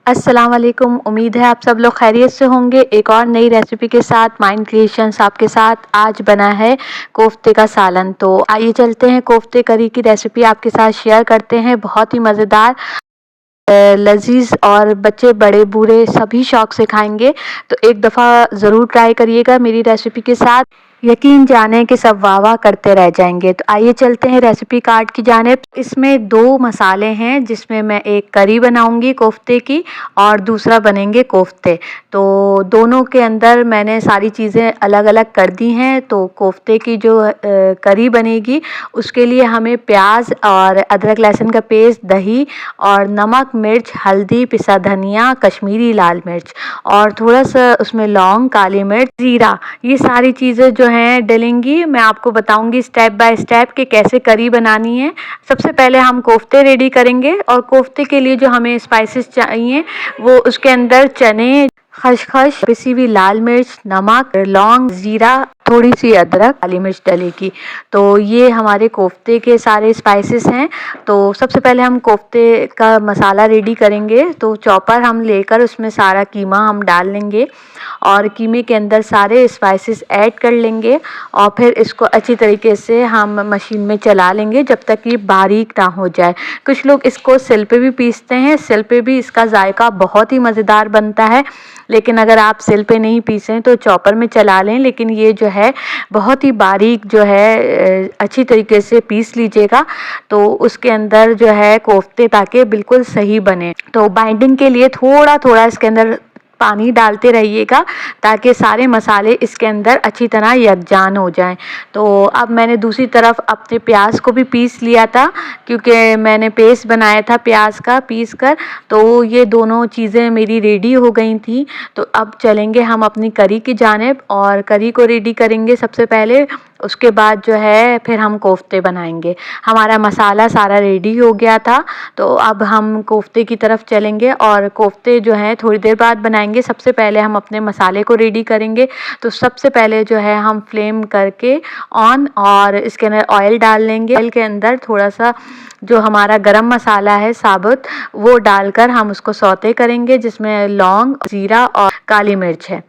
अस्सलाम वालेकुम। उम्मीद है आप सब लोग खैरियत से होंगे। एक और नई रेसिपी के साथ माइंड क्रिएशंस आपके साथ आज बना है कोफ्ते का सालन। तो आइए चलते हैं कोफ्ते करी की रेसिपी आपके साथ शेयर करते हैं। बहुत ही मज़ेदार, लजीज और बच्चे बड़े बूढ़े सभी शौक से खाएंगे। तो एक दफ़ा ज़रूर ट्राई करिएगा मेरी रेसिपी के साथ, यकीन जाने कि सब वाह वाह करते रह जाएंगे। तो आइए चलते हैं रेसिपी कार्ड की जानिब। इसमें दो मसाले हैं जिसमें मैं एक करी बनाऊंगी कोफ्ते की और दूसरा बनेंगे कोफ्ते। तो दोनों के अंदर मैंने सारी चीज़ें अलग अलग कर दी हैं। तो कोफ्ते की जो करी बनेगी उसके लिए हमें प्याज और अदरक लहसुन का पेस्ट, दही और नमक, मिर्च, हल्दी, पिसा धनिया, कश्मीरी लाल मिर्च और थोड़ा सा उसमें लौंग, काली मिर्च, जीरा, ये सारी चीज़ें जो हैं डलेंगी। मैं आपको बताऊंगी स्टेप बाय स्टेप कि कैसे करी बनानी है। सबसे पहले हम कोफ्ते रेडी करेंगे और कोफ्ते के लिए जो हमें स्पाइसेस चाहिए वो उसके अंदर चने, खसखस, पिसी हुई लाल मिर्च, नमक, लौंग, जीरा, थोड़ी सी अदरक, काली मिर्च डलेगी। तो ये हमारे कोफ्ते के सारे स्पाइसेस हैं। तो सबसे पहले हम कोफ्ते का मसाला रेडी करेंगे। तो चॉपर हम लेकर उसमें सारा कीमा हम डाल लेंगे और कीमे के अंदर सारे स्पाइसेस ऐड कर लेंगे और फिर इसको अच्छी तरीके से हम मशीन में चला लेंगे जब तक ये बारीक ना हो जाए। कुछ लोग इसको सिल पे भी पीसते हैं, सिल पे भी इसका जायका बहुत ही मज़ेदार बनता है। लेकिन अगर आप सिल पे नहीं पीसें तो चॉपर में चला लें। लेकिन ये जो है बहुत ही बारीक जो है अच्छी तरीके से पीस लीजिएगा तो उसके अंदर जो है कोफ्ते ताकि बिल्कुल सही बने। तो बाइंडिंग के लिए थोड़ा थोड़ा इसके अंदर पानी डालते रहिएगा ताकि सारे मसाले इसके अंदर अच्छी तरह यकजान हो जाएं। तो अब मैंने दूसरी तरफ अपने प्याज को भी पीस लिया था क्योंकि मैंने पेस्ट बनाया था प्याज का पीस कर। तो ये दोनों चीज़ें मेरी रेडी हो गई थी। तो अब चलेंगे हम अपनी करी की जानिब और करी को रेडी करेंगे सबसे पहले। उसके बाद जो है फिर हम कोफ्ते बनाएंगे। हमारा मसाला सारा रेडी हो गया था। तो अब हम कोफ्ते की तरफ चलेंगे और कोफ्ते जो हैं थोड़ी देर बाद बनाएंगे। सबसे पहले हम अपने मसाले को रेडी करेंगे। तो सबसे पहले जो है हम फ्लेम करके ऑन और इसके अंदर ऑयल डाल लेंगे। ऑयल के अंदर थोड़ा सा जो हमारा गरम मसाला है साबुत वो डालकर हम उसको सौते करेंगे जिसमें लौंग, जीरा और काली मिर्च है।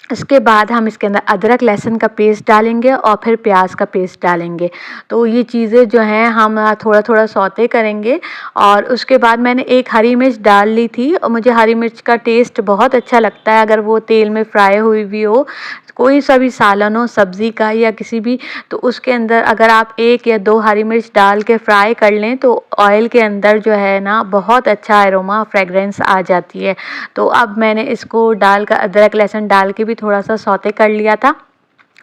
इसके बाद हम इसके अंदर अदरक लहसुन का पेस्ट डालेंगे और फिर प्याज का पेस्ट डालेंगे। तो ये चीज़ें जो हैं हम थोड़ा थोड़ा सौते करेंगे। और उसके बाद मैंने एक हरी मिर्च डाल ली थी और मुझे हरी मिर्च का टेस्ट बहुत अच्छा लगता है अगर वो तेल में फ्राई हुई भी हो। कोई सा भी सालन हो, सब्ज़ी का या किसी भी, तो उसके अंदर अगर आप एक या दो हरी मिर्च डाल के फ्राई कर लें तो ऑयल के अंदर जो है ना बहुत अच्छा एरोमा फ्रेगरेंस आ जाती है। तो अब मैंने इसको डालकर अदरक लहसुन डाल के भी थोड़ा सा सौते कर लिया था।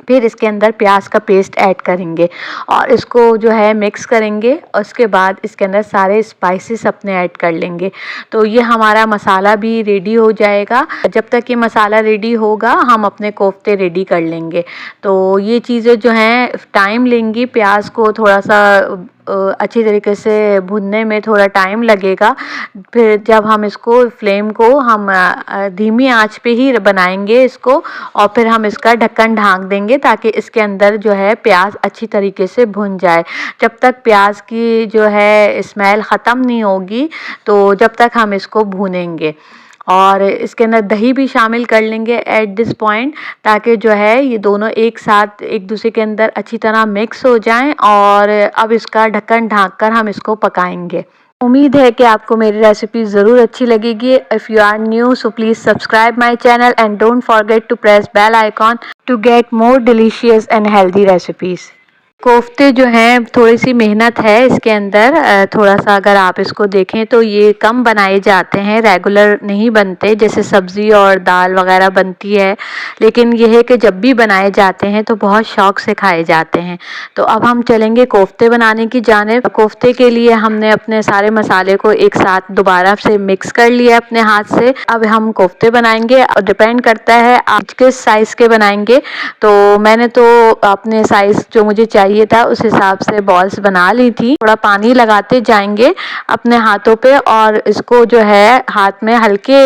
फिर इसके अंदर प्याज का पेस्ट ऐड करेंगे और इसको जो है मिक्स करेंगे और उसके बाद इसके अंदर सारे स्पाइसेस अपने ऐड कर लेंगे। तो ये हमारा मसाला भी रेडी हो जाएगा। जब तक ये मसाला रेडी होगा हम अपने कोफ्ते रेडी कर लेंगे। तो ये चीज़ें जो हैं टाइम लेंगी। प्याज को थोड़ा सा अच्छी तरीके से भुनने में थोड़ा टाइम लगेगा। फिर जब हम इसको फ्लेम को हम धीमी आंच पे ही बनाएंगे इसको और फिर हम इसका ढक्कन ढाँक देंगे ताकि इसके अंदर जो है प्याज अच्छी तरीके से भुन जाए। जब तक प्याज की जो है स्मेल ख़त्म नहीं होगी तो जब तक हम इसको भूनेंगे। और इसके अंदर दही भी शामिल कर लेंगे एट दिस पॉइंट ताकि जो है ये दोनों एक साथ एक दूसरे के अंदर अच्छी तरह मिक्स हो जाएं। और अब इसका ढक्कन ढाँककर हम इसको पकाएंगे। उम्मीद है कि आपको मेरी रेसिपी ज़रूर अच्छी लगेगी। If you are new so please subscribe my channel and don't forget to press bell icon to get more delicious and healthy recipes. कोफ्ते जो हैं थोड़ी सी मेहनत है इसके अंदर, थोड़ा सा अगर आप इसको देखें तो ये कम बनाए जाते हैं, रेगुलर नहीं बनते जैसे सब्ज़ी और दाल वगैरह बनती है। लेकिन यह है कि जब भी बनाए जाते हैं तो बहुत शौक़ से खाए जाते हैं। तो अब हम चलेंगे कोफ्ते बनाने की जानिब। कोफ्ते के लिए हमने अपने सारे मसाले को एक साथ दोबारा से मिक्स कर लिया अपने हाथ से। अब हम कोफ्ते बनाएंगे और डिपेंड करता है आप किस साइज़ के बनाएंगे। तो मैंने तो अपने साइज़ जो मुझे चाहिए चाहिए था उस हिसाब से बॉल्स बना ली थी। थोड़ा पानी लगाते जाएंगे अपने हाथों पे और इसको जो है हाथ में हल्के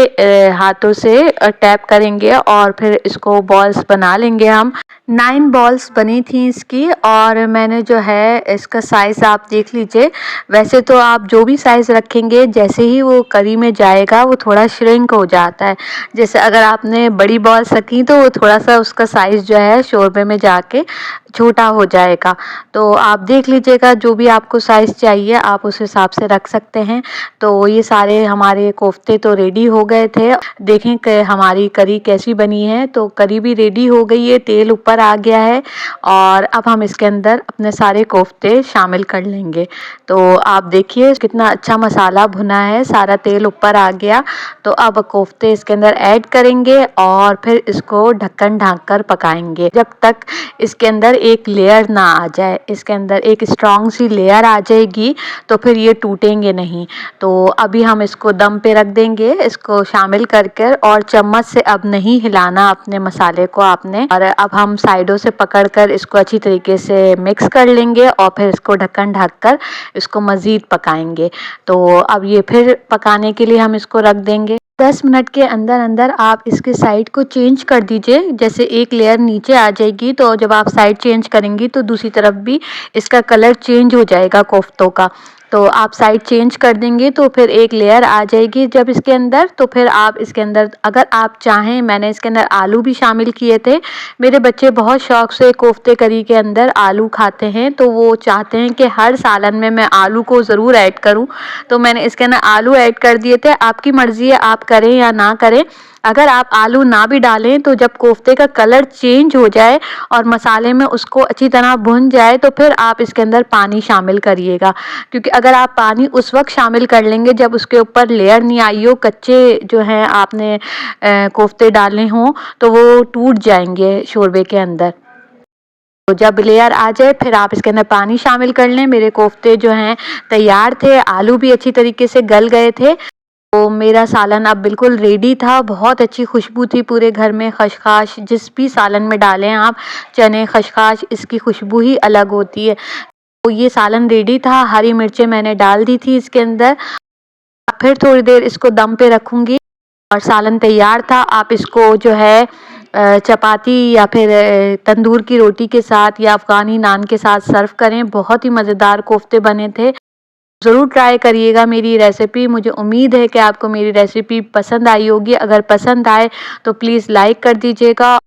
हाथों से टैप करेंगे और फिर इसको बॉल्स बना लेंगे हम। 9 बॉल्स बनी थी इसकी और मैंने जो है इसका साइज़ आप देख लीजिए। वैसे तो आप जो भी साइज़ रखेंगे जैसे ही वो करी में जाएगा वो थोड़ा श्रिंक हो जाता है। जैसे अगर आपने बड़ी बॉल्स रखी तो वो थोड़ा सा उसका साइज़ जो है शोरबे में जाके छोटा हो जाएगा। तो आप देख लीजिएगा जो भी आपको साइज़ चाहिए आप उस हिसाब से रख सकते हैं। तो ये सारे हमारे कोफ्ते तो रेडी हो गए थे। देखें कि हमारी करी कैसी बनी है। तो करी भी रेडी हो गई है, तेल ऊपर आ गया है और अब हम इसके अंदर अपने सारे कोफ्ते शामिल कर लेंगे। तो आप देखिए कितना अच्छा मसाला भुना है, सारा तेल ऊपर आ गया। तो अब कोफ्ते इसके अंदर ऐड करेंगे और फिर इसको ढक्कन ढाँक कर पकाएंगे जब तक इसके अंदर एक लेयर ना आ जाए। इसके अंदर एक स्ट्रॉन्ग सी लेयर आ जाएगी तो फिर ये टूटेंगे नहीं। तो अभी हम इसको दम पे रख देंगे, इसको शामिल कर कर, और चम्मच से अब नहीं हिलाना अपने मसाले को आपने। और अब हम साइडों से पकड़कर इसको अच्छी तरीके से मिक्स कर लेंगे और फिर इसको ढक्कन ढक कर इसको मज़ीद पकाएंगे। तो अब ये फिर पकाने के लिए हम इसको रख देंगे। 10 मिनट के अंदर अंदर आप इसके साइड को चेंज कर दीजिए। जैसे एक लेयर नीचे आ जाएगी तो जब आप साइड चेंज करेंगी तो दूसरी तरफ भी इसका कलर चेंज हो जाएगा कोफ्तों का। तो आप साइड चेंज कर देंगे तो फिर एक लेयर आ जाएगी जब इसके अंदर। तो फिर आप इसके अंदर अगर आप चाहें, मैंने इसके अंदर आलू भी शामिल किए थे। मेरे बच्चे बहुत शौक से कोफ्ते करी के अंदर आलू खाते हैं तो वो चाहते हैं कि हर सालन में मैं आलू को ज़रूर ऐड करूं। तो मैंने इसके अंदर आलू ऐड कर दिए थे। आपकी मर्ज़ी है आप करें या ना करें। अगर आप आलू ना भी डालें तो जब कोफ्ते का कलर चेंज हो जाए और मसाले में उसको अच्छी तरह भुन जाए तो फिर आप इसके अंदर पानी शामिल करिएगा। क्योंकि अगर आप पानी उस वक्त शामिल कर लेंगे जब उसके ऊपर लेयर नहीं आई हो, कच्चे जो हैं आपने कोफ्ते डाले हों तो वो टूट जाएंगे शोरबे के अंदर। तो जब लेयर आ जाए फिर आप इसके अंदर पानी शामिल कर लें। मेरे कोफ्ते जो हैं तैयार थे, आलू भी अच्छी तरीके से गल गए थे। तो मेरा सालन अब बिल्कुल रेडी था। बहुत अच्छी खुशबू थी पूरे घर में। खशखाश जिस भी सालन में डालें आप, चने, खशखाश, इसकी खुशबू ही अलग होती है। तो ये सालन रेडी था। हरी मिर्चें मैंने डाल दी थी इसके अंदर। फिर थोड़ी देर इसको दम पे रखूँगी और सालन तैयार था। आप इसको जो है चपाती या फिर तंदूर की रोटी के साथ या अफ़गानी नान के साथ सर्व करें। बहुत ही मज़ेदार कोफ्ते बने थे। ज़रूर ट्राई करिएगा मेरी रेसिपी। मुझे उम्मीद है कि आपको मेरी रेसिपी पसंद आई होगी। अगर पसंद आए तो प्लीज़ लाइक कर दीजिएगा,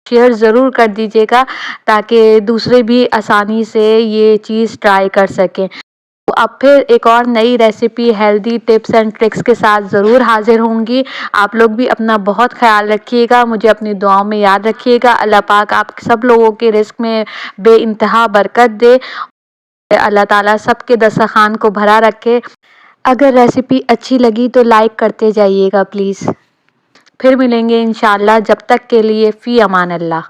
शेयर ज़रूर कर दीजिएगा ताकि दूसरे भी आसानी से ये चीज़ ट्राई कर सकें। तो अब फिर एक और नई recipe, healthy tips and tricks के साथ ज़रूर हाज़िर होंगी। आप लोग भी अपना बहुत ख़्याल रखिएगा, मुझे अपनी दुआओं में याद रखिएगा। अल्लाह पाक आप सब लोगों के रिज़्क़ में बेइंतहा बरकत दे। अल्लाह ताला सबके दस्तरख़्वान को भरा रखे। अगर रेसिपी अच्छी लगी तो लाइक करते जाइएगा प्लीज़। फिर मिलेंगे इंशाअल्लाह। जब तक के लिए फ़ी अमान अल्लाह।